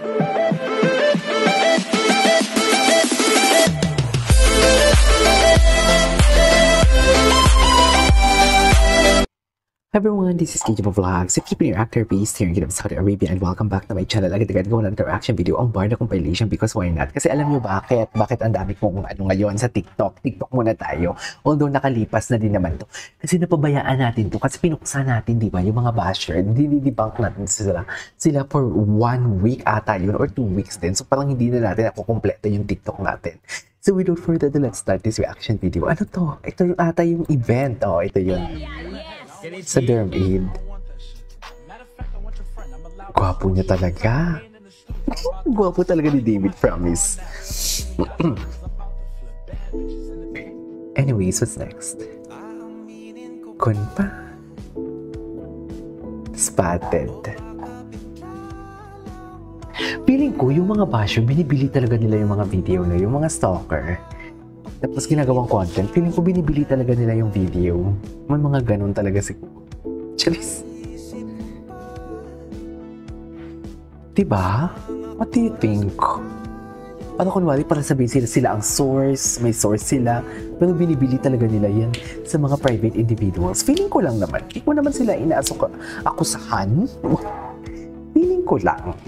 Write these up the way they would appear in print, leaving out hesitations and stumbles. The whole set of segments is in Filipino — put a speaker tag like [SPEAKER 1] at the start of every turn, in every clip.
[SPEAKER 1] Hi everyone, this is KJ Vlogs. If you've been your actor based here in Kingdom of Saudi Arabia, and welcome back to my channel. Agad-agad gawa ng reaction video ang Barda compilation because why not? Kasi alam nyo bakit ang dami kong ano ngayon sa TikTok. TikTok muna tayo. Although nakalipas na din naman to. Kasi napabayaan natin to. Kasi pinuksa natin, di ba? Yung mga basher, dinidebunk natin sila for 1 week ata yun or 2 weeks din. So parang hindi na natin ako kompleto yung TikTok natin. So without further ado, let's start this reaction video. Ano to? Ito yung ata yung event. Oh, ito yun. Sa Derm Aid. Gwapo niya talaga. Gwapo talaga ni David, promise. Anyways, what's next? Kunpa. Spotted. Feeling ko, yung mga basher, binibili talaga nila yung mga video na, yung mga stalker. Tapos ginagawang content, feeling ko binibili talaga nila yung video. May mga ganun talaga siguro. Charis. Diba? What do you think? Ano kunwari, para sabihin sila ang source, may source sila, pero binibili talaga nila yan sa mga private individuals. Feeling ko lang naman. Hindi ko naman sila akusahan. Feeling ko lang.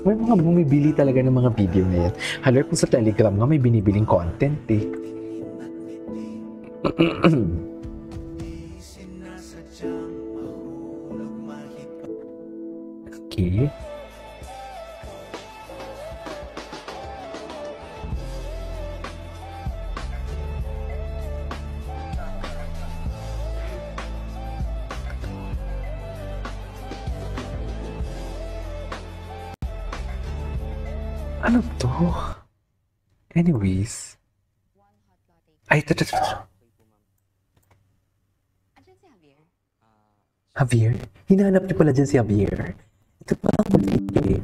[SPEAKER 1] May mga bumibili talaga ng mga video na yan. Halos kung sa Telegram nga may binibiling content eh. Okay. Ano to? Anyways. Ay, ito. Javier? Hinahanap niyo pala dyan si Javier. Ito pa ang video.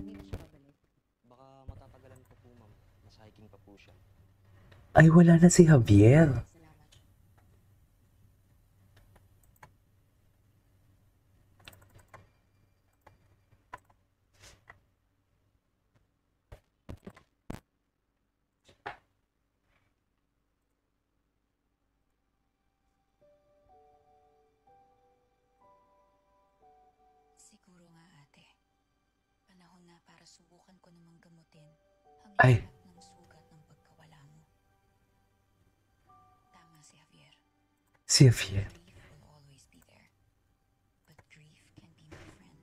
[SPEAKER 2] Baka matatagalan pa po, ma'am. Nasa hiking pa po siya.
[SPEAKER 1] Ay, wala na si Javier.
[SPEAKER 3] Siguro nga ate, panahon na para subukan ko namang gamutin ang
[SPEAKER 1] Ay.
[SPEAKER 3] lahat ng sugat ng pagkawala mo. Tama si Javier.
[SPEAKER 1] Si Javier.
[SPEAKER 3] Grief will always be there, but grief can be my friend.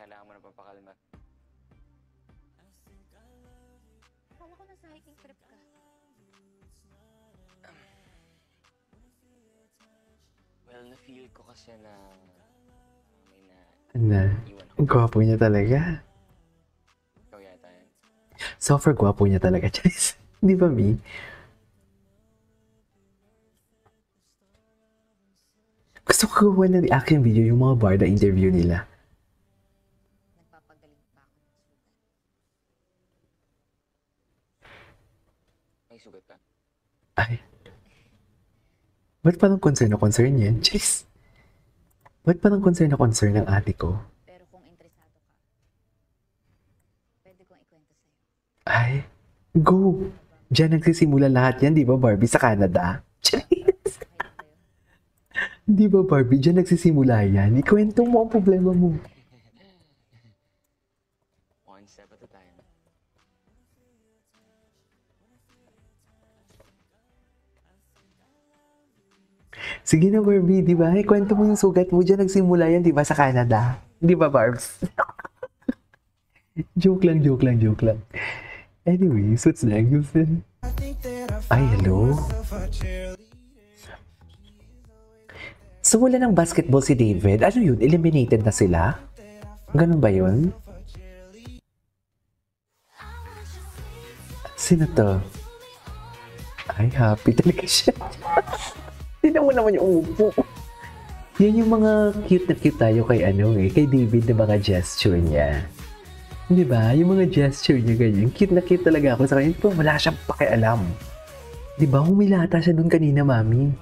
[SPEAKER 2] Kailangan mo na papakalma.
[SPEAKER 3] Kala ko nasa hiking trip ka.
[SPEAKER 2] Well, na-feel ko kasi na may
[SPEAKER 1] Na, gwapo niya talaga.
[SPEAKER 2] ikaw yata yan.
[SPEAKER 1] Super gwapo niya talaga, Charis. Di ba, Mi? Gusto ko gawa ng reaction video yung mga Barda interview nila.
[SPEAKER 3] Nagpapagaling pa ako ng sugat.
[SPEAKER 2] May sugat ka?
[SPEAKER 1] Ay. Ba't parang concern na concern yan? Charis. Ba't parang concern na concern ng ate ko?
[SPEAKER 3] Pero kung interesado ka, pwede kong ikwento sa'yo.
[SPEAKER 1] Ay. Go! Diyan nagsisimula lahat yan, di ba, Barbie? Sa Canada? Charis. Di ba, Barbie? Diyan nagsisimula yan. Ikwento mo ang problema mo.
[SPEAKER 2] One step at a time.
[SPEAKER 1] Sige na, Barbie, di ba? Ikwento mo yung sugat mo. Diyan nagsimula yan, di ba, sa Canada? Di ba, Barbs? Joke lang. Anyways, what's next? Ay, hello? So, wala ng basketball si David. Ano yun? Eliminated na sila? Ganun ba yun? Sino to? Ay, happy talaga siya. Tignan mo naman yung umupo. Yan yung mga cute na cute tayo kay kay David na mga gesture niya. Di ba? Yung mga gesture niya ganyan. Cute na cute talaga ako sa kanya. Pero wala siyang pakialam. Di ba? Humilata siya dun kanina, mami.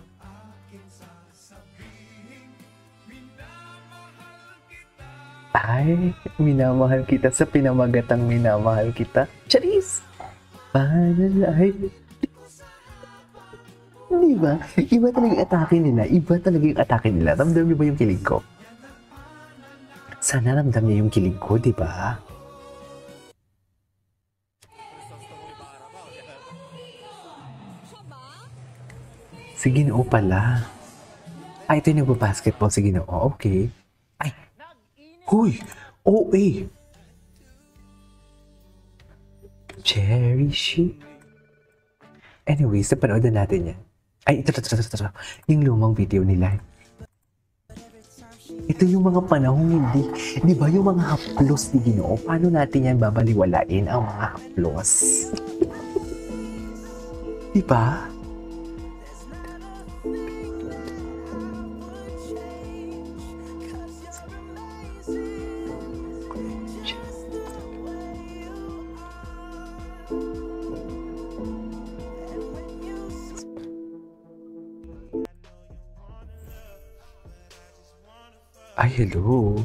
[SPEAKER 1] Ay, minamahal kita sa pinamagatang minamahal kita. Charis! Panalay. Di ba? Iba talaga yung atake nila. Iba talaga yung atake nila. Ramdam niyo ba yung kilig ko? Sana ramdam niya yung kilig ko, di ba? Si Ginoo pala. Ay, ito yung nagbabasketball si Ginoo. Okay. Ay! Huy! OA! Cherish you. Anyways, napanood na natin yan. Ay, ito. Yung lumang video nila. Ito yung mga panahong hindi. Di ba yung mga haplos ni Ginoo? Paano natin yan babaliwalain ang mga haplos? Di ba? Ay, hello.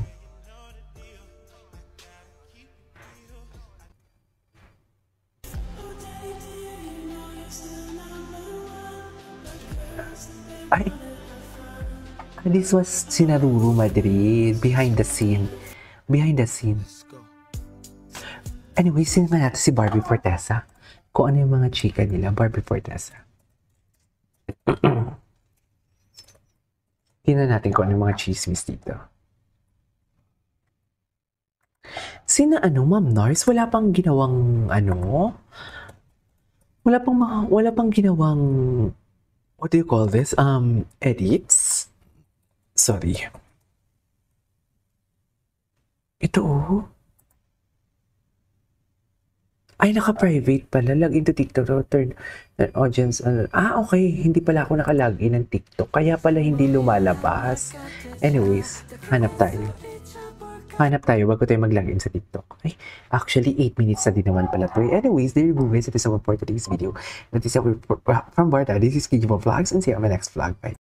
[SPEAKER 1] Ay, this was Sinaruru Madrid. Behind the scene. Behind the scene. Anyway, sinima natin si Barbie Fortesa. Kung ano yung mga chika nila, Barbie Fortesa. Tingnan natin kung ano yung mga chismis dito. Sina Ma'am Nars? Wala pang ginawang Wala pang ginawang what do you call this? Edits? Sorry. Ito Ay, naka-private pala. Log into TikTok to turn an audience. Okay. Hindi pala ako naka-login ng TikTok. Kaya pala hindi lumalabas. Anyways, hanap tayo. Bago tayo mag-login sa TikTok. Ay, actually, 8 minutes na din naman pala to. Anyways, there you go guys. It is all for today's video. That is all from Barta. This is Kijima Vlogs and see you on my next vlog. Bye.